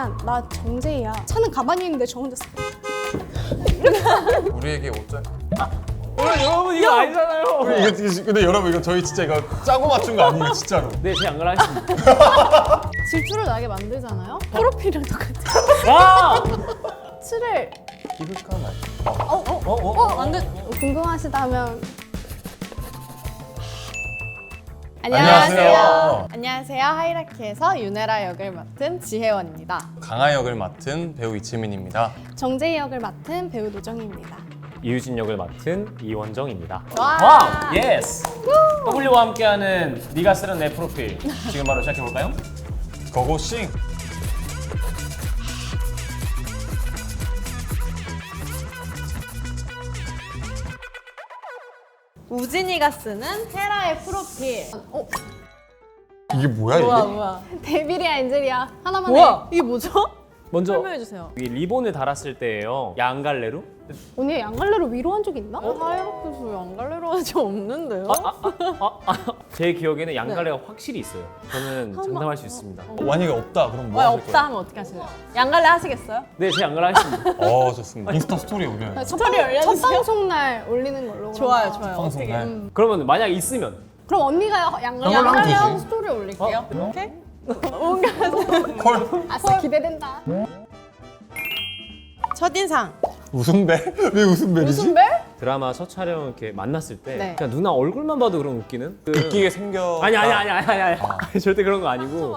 미안, 나 정재희야. 차는 가만히 있는데 저 혼자 써. 우리에게 5점. 여러분 이거 아니잖아요. 근데 여러분 이거 저희 진짜 이거 짜고 맞춘 거 아니에요 진짜로? 네, 제 안 그러겠습니다. 질투를 나게 만들잖아요? 프로필이랑 똑같아. 와! 칠을 기브카 말. 완전 궁금하시다면 안녕하세요. 안녕하세요. 하이라키에서 유네라 역을 맡은 지혜원입니다. 강하 역을 맡은 배우 이치민입니다. 정재희 역을 맡은 배우 노정희입니다. 이유진 역을 맡은 이원정입니다. 와! 예스! W와 함께하는 네가 쓰는 내 프로필. 지금 바로 시작해볼까요? 고고싱. 우진이가 쓰는 헤라의 프로필. 이게 뭐야 이게? 뭐야? 데빌이야 엔젤이야 하나만 뭐야? 이게 뭐죠? 먼저 설명해주세요. 이 리본을 달았을 때예요. 양갈래로? 해. 언니 양갈래로 위로 한 적 있나? 하이라키에서 왜 안갈래로 한 적 없는데요? 제 기억에는 양갈래가 확실히 있어요. 저는 장담할 수 있습니다. 만약에 없다 그럼 뭐 왜 하실 없다 거예요? 하면 어떻게 하실래요? 양갈래 하시겠어요? 네, 제 양갈래 하겠습니다. 좋습니다. 인스타 스토리 올려요. 첫 올려주세요. 방송 날 올리는 걸로. 좋아요, 그러면. 좋아요. 방송 어떻게? 날. 그러면 만약 있으면 그럼 언니가 양갈래 양갈래 하면 하면 하고 되지. 스토리 올릴게요. 오케이? 콜. 아싸 기대된다. 첫인상. 웃음벨? 왜 웃음벨이지? 웃음벨? 드라마 첫 촬영 이렇게 만났을 때 네. 그냥 누나 얼굴만 봐도 그런 웃기는? 웃기게 생겨. 아니 절대 그런 거 아니고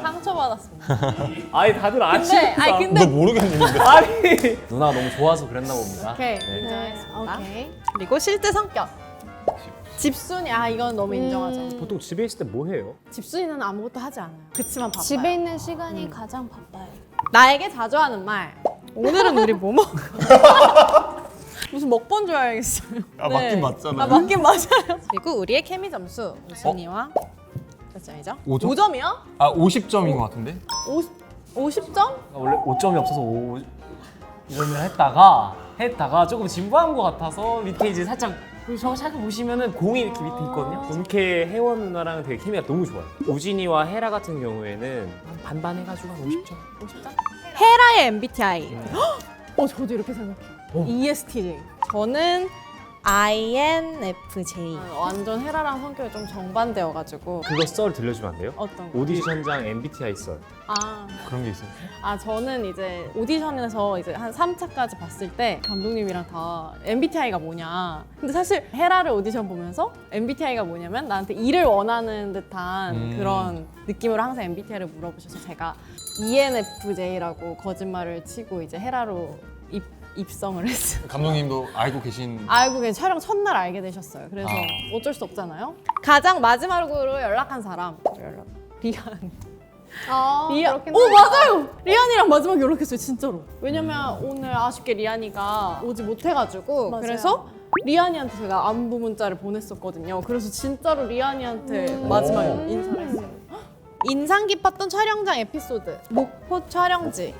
상처받았습니다. 아니 다들 아시니까 너 모르겠는데. 아니 누나가 너무 좋아서 그랬나 봅니다. 오케이. 네. 인정했습니다. 오케이. 그리고 실제 성격. 집순이, 이건 너무 인정하죠. 보통 집에 있을 때 뭐 해요? 집순이는 아무것도 하지 않아요. 그치만 바빠요. 집에 있는 시간이 가장 바빠요. 나에게 자주 하는 말. 오늘은 우리 뭐 먹어? 무슨 먹번 줘야겠어요. 맞긴 맞잖아요. 맞긴 맞아요. 그리고 우리의 케미 점수. 우진이와 몇 점이죠? 5점? 5점이요? 50점인 것 같은데? 50점? 원래 5점이 없어서 5점을 했다가 조금 진부한 것 같아서 밑에 이제 살짝 저 살짝 보시면은 공이 이렇게 밑에 있거든요. 이렇게 혜원 누나랑 되게 케미가 너무 좋아요. 우진이와 헤라 같은 경우에는 한 반반 해가지고 한 50점. 50점? 헤라의 MBTI. 저도 이렇게 생각해요. ESTJ. 저는 INFJ. 완전 헤라랑 성격이 좀 정반대여가지고. 그거 썰 들려주면 안 돼요? 어떤 거? 오디션장 MBTI 썰. 그런 게 있어요. 저는 이제 오디션에서 이제 한 3차까지 봤을 때 감독님이랑 다 MBTI가 뭐냐. 근데 사실 헤라를 오디션 보면서 MBTI가 뭐냐면 나한테 일을 원하는 듯한 그런 느낌으로 항상 MBTI를 물어보셔서 제가 ENFJ라고 거짓말을 치고 이제 헤라로 입성을 했어요. 감독님도 알고 계신. 알고 그냥 촬영 첫날 알게 되셨어요. 그래서 어쩔 수 없잖아요. 가장 마지막으로 연락한 사람. 리안. 리안. 맞아요. 리안이랑 마지막에 연락했어요, 진짜로. 왜냐면 오늘 아쉽게 리안이가 오지 못해가지고 맞아요. 그래서 리안이한테 제가 안부 문자를 보냈었거든요. 그래서 진짜로 리안이한테 마지막에 인사를 했어요. 인상 깊었던 촬영장 에피소드. 목포 촬영지.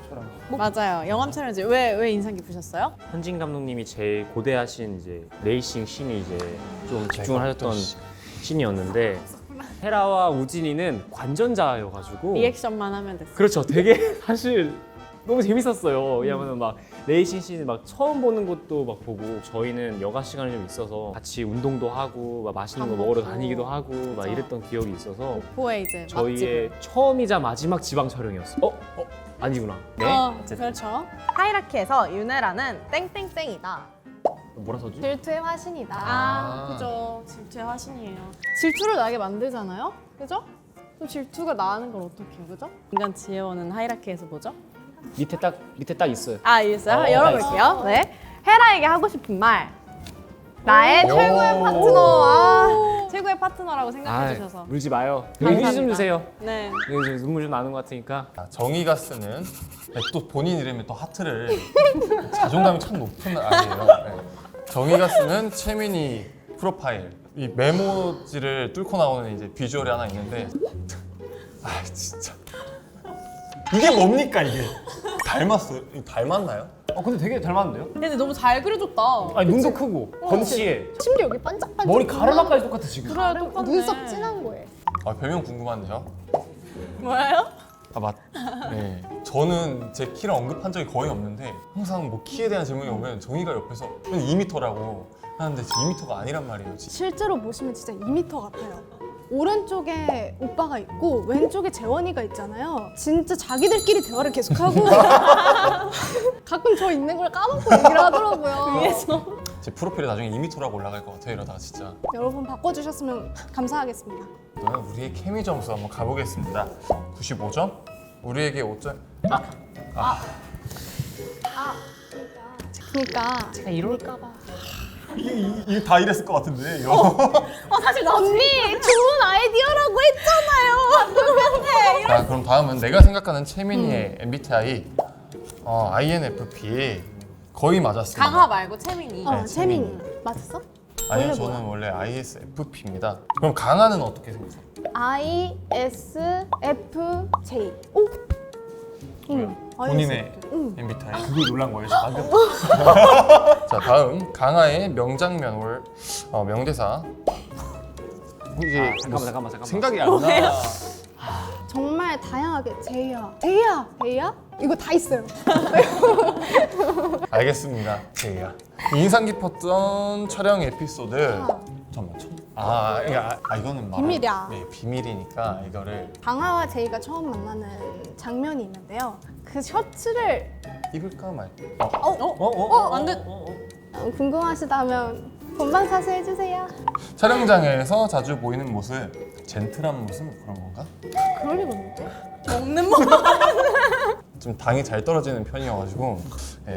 맞아요. 영암 촬영지. 왜 인상 깊으셨어요? 현진 감독님이 제일 고대하신 이제 레이싱 씬이 이제 좀 집중을 하셨던 씬이었는데 헤라와 우진이는 관전자여가지고 리액션만 하면 됐어요. 그렇죠. 되게 사실 너무 재밌었어요. 왜냐면 막 레이싱 씬을 막 처음 보는 것도 막 보고 저희는 여가 시간이 좀 있어서 같이 운동도 하고 막 맛있는 거 밥 먹으러 먹고. 다니기도 하고 막 맞아. 이랬던 기억이 있어서 목포에 이제 저희의 처음이자 마지막 지방 촬영이었어요. 아니구나. 네. 어쨌든 그렇죠. 하이라키에서 유네라는 땡땡땡이다. 뭐라 써지? 질투의 화신이다. 그죠. 질투의 화신이에요. 질투를 나게 만들잖아요. 그죠? 좀 질투가 나는 걸 어떻게 해요, 그죠? 인간 지혜원은 하이라키에서 뭐죠? 밑에 딱 있어요. 있어요? 열어볼게요. 네. 헤라에게 하고 싶은 말. 나의 최고의 파트너. 최고의 파트너라고 생각해 주셔서. 물지 마요. 감사합니다. 여기 좀 주세요. 네. 여기 좀 눈물 좀 나는 것 같으니까. 정의가 쓰는 또 본인 이름에 또 하트를 자존감이 참 높은 아이예요. 네. 정의가 쓰는 최민희 프로파일. 이 메모지를 뚫고 나오는 이제 비주얼이 하나 있는데 진짜 이게 뭡니까 이게? 닮았어요? 이거 닮았나요? 근데 되게 닮았는데요? 근데 너무 잘 그려줬다. 아니 눈도 크고 건치에 심지어 여기 반짝반짝. 머리 가르마까지 똑같아 지금. 그래, 똑같네. 눈썹 진한 거예요. 별명 궁금한데요? 뭐예요? 네. 저는 제 키를 언급한 적이 거의 없는데 항상 뭐 키에 대한 질문이 오면 정희가 옆에서 2m라고 하는데 2m가 아니란 말이에요. 진짜. 실제로 보시면 진짜 2m 같아요. 오른쪽에 오빠가 있고 왼쪽에 재원이가 있잖아요. 진짜 자기들끼리 대화를 계속하고 가끔 저 있는 걸 까먹고 얘기를 하더라고요. 위에서. 제 프로필에 나중에 2m라고 올라갈 것 같아요. 이러다가 진짜. 여러분 바꿔주셨으면 감사하겠습니다. 그러면 우리의 케미 점수 한번 가보겠습니다. 95점? 우리에게 5점? 그러니까 제가 이럴 그럴까봐. 이게 다 이랬을 것 같은데 이거. 사실 언니 좋은 아이디어라고 했잖아요. 자, 그럼 다음은 내가 생각하는 채민이의 MBTI INFP 거의 맞았습니다. 강하 말고 채민이. 네, 채민이 맞았어? 아니요, 원래 저는 원래 ISFP입니다. 그럼 강하는 어떻게 생각해요? ISFJ. 오. 본인의 MBTI. 그거 놀란 거예요, 저 방금. 자, 다음 강하의 명장면 명대사. 이게 잠깐만. 생각이 안 나. 정말 다양하게 제이야 이거 다 있어요. 알겠습니다. 제이야. 인상 깊었던 촬영 에피소드. 잠깐만. 이거는 말. 비밀이야. 네, 비밀이니까 이거를 강하와 제이가 처음 만나는 장면이 있는데요. 그 셔츠를 입을까 말. 완전. 궁금하시다면 본방 사수해주세요. 촬영장에서 자주 보이는 모습, 젠틀한 모습 그런 건가? 그럴 리가 없는데? 먹는 거. 좀 당이 잘 떨어지는 편이어가지고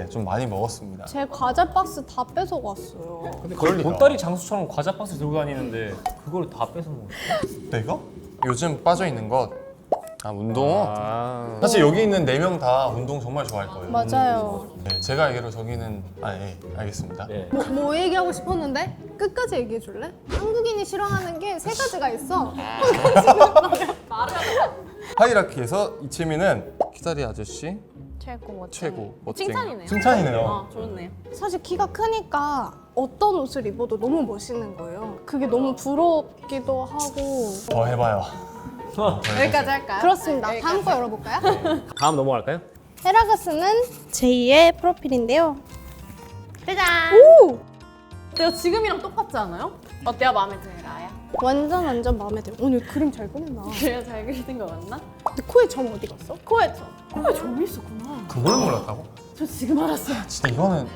좀 많이 먹었습니다. 제 과자 박스 다 뺏어갔어요. 근데 그럴 거의 리가. 보따리 장수처럼 과자 박스 들고 다니는데 그걸 다 뺏어 먹어. 내가? 요즘 빠져 있는 것. 운동. 아. 사실 여기 있는 4명 다 운동 정말 좋아할 거예요. 맞아요. 네, 제가 알기로 저기는 알겠습니다. 네. 뭐 얘기하고 싶었는데 끝까지 얘기해 줄래? 한국인이 싫어하는 게 3가지가 있어. 하이라키에서 이채민은 키다리 아저씨 최고 최고 멋쟁이. 칭찬이네요. 칭찬이네요. 좋네요. 사실 키가 크니까 어떤 옷을 입어도 너무 멋있는 거예요. 그게 너무 부럽기도 하고. 더 해봐요. 여기까지 할까요? 그렇습니다. 다음 거 열어볼까요? 다음 넘어갈까요? 헤라가스는 제이의 프로필인데요. 짜잔. 오! 내가 지금이랑 똑같지 않아요? 어때요? 마음에 들어요? 완전 마음에 들어. 오늘 그림 잘 그린다. 제가 잘 그리는 거 맞나? 근데 코에 점 어디 갔어? 코에 점이 있었구나. 그걸 몰랐다고? 저 지금 알았어요. 진짜 이거는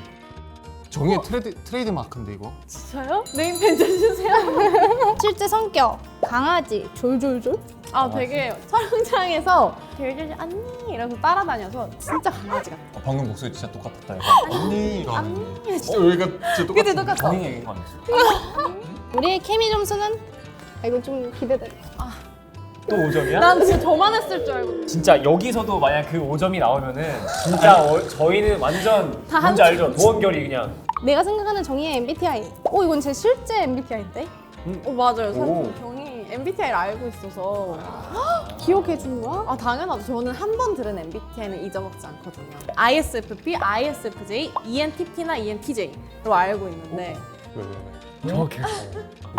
정의의 트레이드 마크인데 이거. 진짜요? 네임펜 주세요. 실제 성격 강아지 졸졸졸. 되게 촬영장에서 졸졸졸 언니 이러면서 따라다녀서 진짜 강아지 같아. 방금 목소리 진짜 똑같았다 이거. 언니 이러는데. 진짜 여기가 진짜 똑같아. 그치, 똑같아. 본인 얘기인 거 아니었어? 우리의 케미 점수는 이거 좀 기대돼. 또 5점이야? 난 진짜 저만 했을 줄 알고. 진짜 여기서도 만약 그 5점이 나오면은 진짜 저희는 완전 다 뭔지 한- 알죠? 도원결이 그냥. 내가 생각하는 정의의 MBTI. 이건 제 실제 MBTI인데? 맞아요. 오. 사실 경이 MBTI를 알고 있어서. 기억해 준 거야? 당연하죠. 저는 한 번 들은 MBTI는 잊어먹지 않거든요. ISFP, ISFJ, ENTP나 ENTJ로 알고 있는데 왜? 정확해.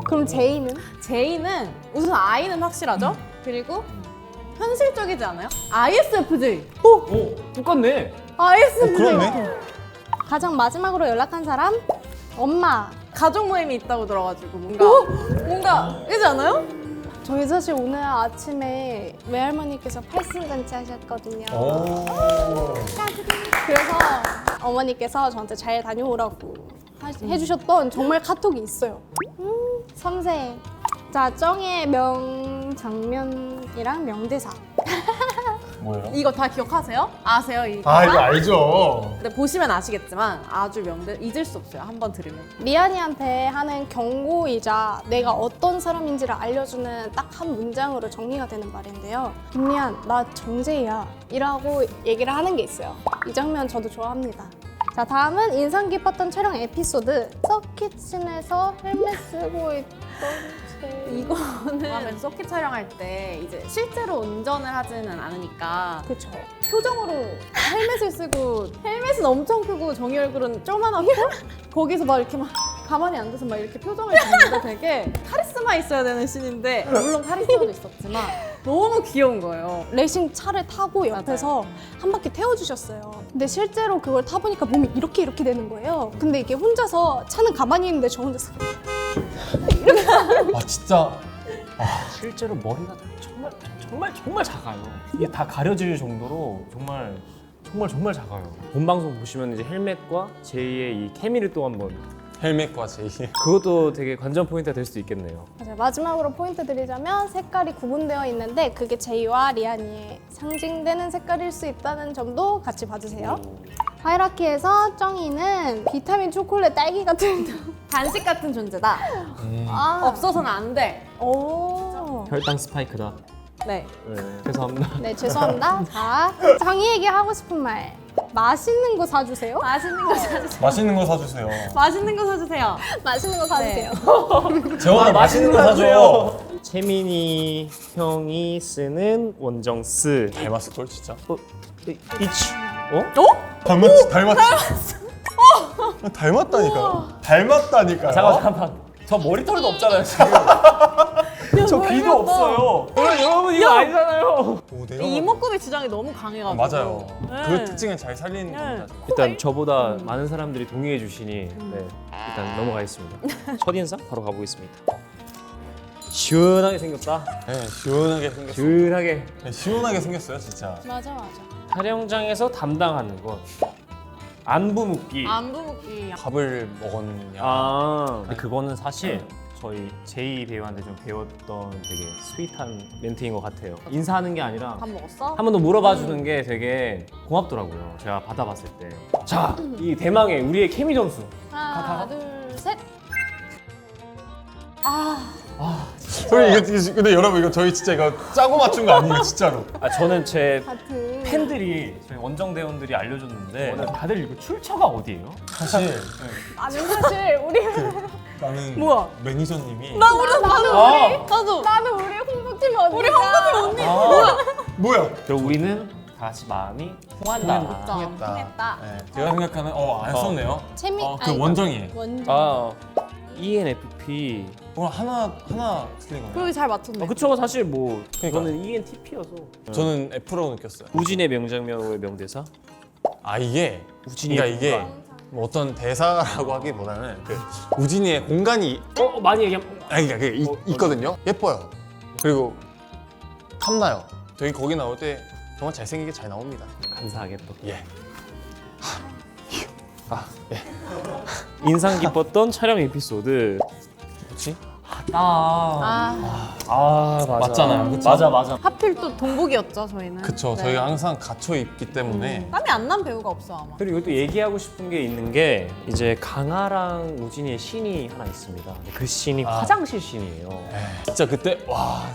그럼 제이는? J는 우선 I는 확실하죠? 그리고 현실적이지 않아요? ISFJ. 오, 똑같네. ISFJ. 그렇네. 가장 마지막으로 연락한 사람? 엄마. 가족 모임이 있다고 들어가지고 뭔가 그지 않아요? 저희 사실 오늘 아침에 외할머니께서 팔순잔치 하셨거든요. 그래서 어머니께서 저한테 잘 다녀오라고 해주셨던 정말 카톡이 있어요. 섬세해. 자, 정의 명장면이랑 명대사. 뭐예요? 이거 다 기억하세요? 아세요? 이거? 이거 알죠. 근데 보시면 아시겠지만 아주 잊을 수 없어요. 한 번 들으면. 미안이한테 하는 경고이자 내가 어떤 사람인지를 알려주는 딱 한 문장으로 정리가 되는 말인데요. 김미안, 나 정재희야 이라고 얘기를 하는 게 있어요. 이 장면 저도 좋아합니다. 자, 다음은 인상 깊었던 촬영 에피소드. 서킷신에서 헬멧 쓰고 있던 이거는 서킷 촬영할 때 이제 실제로 운전을 하지는 않으니까 그쵸. 표정으로 헬멧을 쓰고 헬멧은 엄청 크고 정희 얼굴은 조그만하고 거기서 막 이렇게 막 가만히 앉아서 막 이렇게 표정을 짓는데 되게 카리스마 있어야 되는 씬인데 물론 카리스마도 있었지만 너무 귀여운 거예요. 레이싱 차를 타고 옆에서 한 바퀴 태워주셨어요. 근데 실제로 그걸 타보니까 몸이 이렇게 되는 거예요. 근데 이게 혼자서 차는 가만히 있는데 저 혼자서 아 진짜 실제로 머리가 정말 작아요. 이게 다 가려질 정도로 정말 작아요. 본 방송 보시면 이제 헬멧과 제이의 이 케미를 또 한번 헬멧과 제이. 그것도 되게 관전 포인트가 될 수도 있겠네요. 맞아요. 마지막으로 포인트 드리자면 색깔이 구분되어 있는데 그게 제이와 리안이의 상징되는 색깔일 수 있다는 점도 같이 봐주세요. 하이라키에서 정이는 비타민 초콜릿 딸기 같은 간식 같은 존재다. 없어서는 안 돼. 오. 혈당 스파이크다. 네. 네, 죄송합니다. 네, 죄송합니다. 자, 정이에게 하고 싶은 말. 맛있는 거 사주세요. 맛있는 거 사주세요. 맛있는 거 사주세요. 맛있는 거 사주세요. 맛있는 거 사주세요. 재원아 맛있는 거 사줘. 채민이 형이 쓰는 원정스. 닮았을 걸 진짜. 이치. 닮았지. 닮았다니까. 닮았다니까요. 잠깐만. 저 머리털도 없잖아요 지금. 저 귀도 없어요. 여러분 이거 아니잖아요. 오, 내가 이목구비 지장이 너무 강해가지고. 맞아요. 네. 그 특징을 잘 살리는 네. 겁니다. 지금. 일단 저보다 많은 사람들이 동의해 주시니 네, 일단 넘어가겠습니다. 첫인상 바로 가보겠습니다. 시원하게 생겼다. 네, 시원하게 생겼어요. 시원하게. 네, 시원하게 생겼어요, 진짜. 맞아. 촬영장에서 담당하는 것. 안부 묻기. 안부 묻기. 밥을 먹었냐. 근데 그거는 사실 저희 제이 배우한테 좀 배웠던 되게 스윗한 멘트인 것 같아요. 인사하는 게 아니라 밥 먹었어? 한 번 더 물어봐 주는 게 되게 고맙더라고요. 제가 받아봤을 때. 자, 이 대망의 우리의 케미 점수. 하나, 둘, 셋. 저희 이게 근데 여러분 이거 저희 진짜 이거 짜고 맞춘 거 아니에요, 진짜로. 저는 제 하트. 팬들이 저희 원정 대원들이 알려줬는데 다들 이거 출처가 어디예요? 사실 나는 사실 우리 나는 뭐야? 매니저님이 나는 우리 홍보팀 언니. 우리 홍보팀 언니. 뭐야? 저 우리는 다 같이 마음이 통한다. 통했다. 네, 제가 생각하는 안 썼네요. 채미. 그 아니, 원정이에요. 원정. ENFP. 오늘 하나 틀린 거네요. 그러게 잘 맞췄네. 그쵸 사실 뭐 그러니까. 이거는 ENTP여서. 저는 F라고 느꼈어요. 우진의 명장면의 명대사. 이게 우진이의 그러니까 이게 공간. 뭐 어떤 대사라고 하기보다는 그 우진이의 공간이 많이 얘기하면 그러니까 그게 있거든요. 예뻐요. 그리고 탐나요. 되게 거기 나올 때 정말 잘생기게 잘 나옵니다. 감사하게 또. 예. 예. 인상 깊었던 촬영 에피소드. 그렇지? 맞아. 맞잖아요, 그쵸? 맞아. 하필 또 동복이었죠 저희는. 그쵸. 네. 저희가 항상 갇혀 있기 때문에 땀이 안 난 배우가 없어 아마. 그리고 또 얘기하고 싶은 게 있는 게 이제 강아랑 우진이의 씬이 하나 있습니다. 그 씬이 화장실 씬이에요. 진짜 그때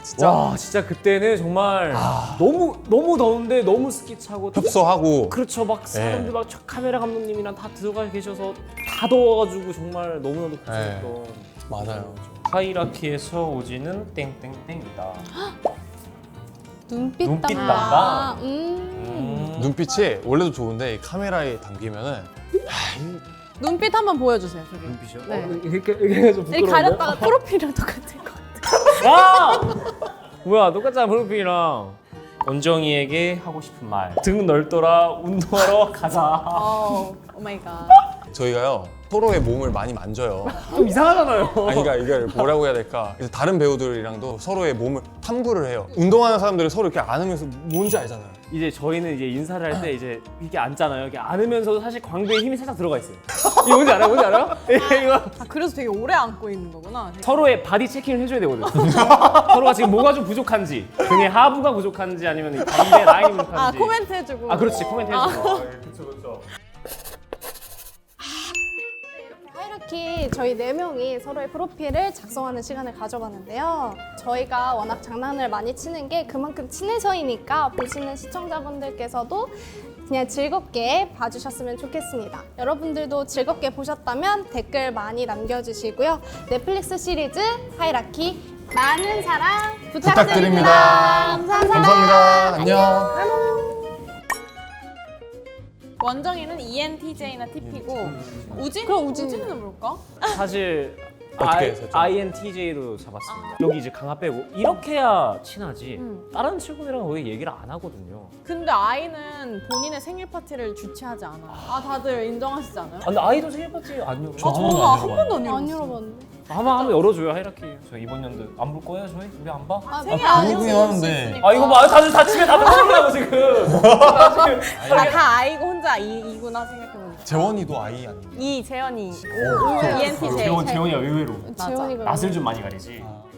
진짜 와 진짜 그때는 정말 너무 더운데 너무 스키 차고 협소하고 그렇죠 막 사람들 막 카메라 감독님이랑 다 들어가 계셔서 다 더워가지고 정말 너무나도 고생했던 맞아요. 하이라키에서 우진은 땡땡땡이다. 눈빛 눈빛 담가. 담가? 눈빛이 원래도 좋은데 이 카메라에 담기면은 눈빛 한번 보여주세요 저기. 눈빛이요? 네. 이렇게 좀 이렇게 가렸다가 프로필이랑 똑같을 것 같아. 아! 뭐야 똑같잖아 프로필이랑. 원정이에게 하고 싶은 말. 등 넓더라 운동하러 가자. 오 마이 갓. 저희가요 서로의 몸을 많이 만져요. 좀 이상하잖아요. 아니 그러니까 이걸 뭐라고 해야 될까? 이제 다른 배우들이랑도 서로의 몸을 탐구를 해요. 운동하는 사람들은 서로 이렇게 안으면서 뭔지 알잖아요. 이제 저희는 이제 인사를 할 때 이제 이렇게 앉잖아요. 이렇게 안으면서도 사실 광배에 힘이 살짝 들어가 있어요. 이거 뭔지 알아요? 뭔지 알아요? 이거 그래서 되게 오래 안고 있는 거구나. 서로의 바디 체킹을 해줘야 되거든요. 서로가 지금 뭐가 좀 부족한지, 등의 하부가 부족한지 아니면 이 광배 라인이 부족한지. 코멘트 해주고. 그렇지 코멘트 해주고. 그렇죠. 하이라키 저희 4명이 서로의 프로필을 작성하는 시간을 가져봤는데요. 저희가 워낙 장난을 많이 치는 게 그만큼 친해서이니까 보시는 시청자분들께서도 그냥 즐겁게 봐주셨으면 좋겠습니다. 여러분들도 즐겁게 보셨다면 댓글 많이 남겨주시고요. 넷플릭스 시리즈 하이라키 많은 사랑 부탁드립니다. 감사합니다. 안녕. 원정이는 ENTJ나 TP고 우진? 그럼 우진이. 우진은 뭘까? 사실 어떻게 설정? INTJ로 잡았습니다. 여기 이제 강아 빼고 이렇게 해야 친하지. 다른 친구들이랑 거의 얘기를 안 하거든요. 근데 아이는 본인의 생일 파티를 주최하지 않아요. 아 다들 인정하시지 않아요? 아, 근데 아이도 생일 파티 안 열어. 저 저는 한 한 번도 번도 안 안 열어봤어요. 열어봤는데. 한번 열어줘요 하이라키. 저 이번 연도 안 볼 거예요 저희? 우리 안 봐? 아, 생일 아, 안 그러긴 열어볼 수 하는데. 있으니까. 아 이거 봐 다들 다 집에 다들 먹으려고 지금. 다 아이고 혼자 이구나 생각해보니까. 재원이도 아이 아니에요? 이 재현이 ENTJ. 재원이가 의외로 재원이가 낯을 좀 많이 가리지. 아.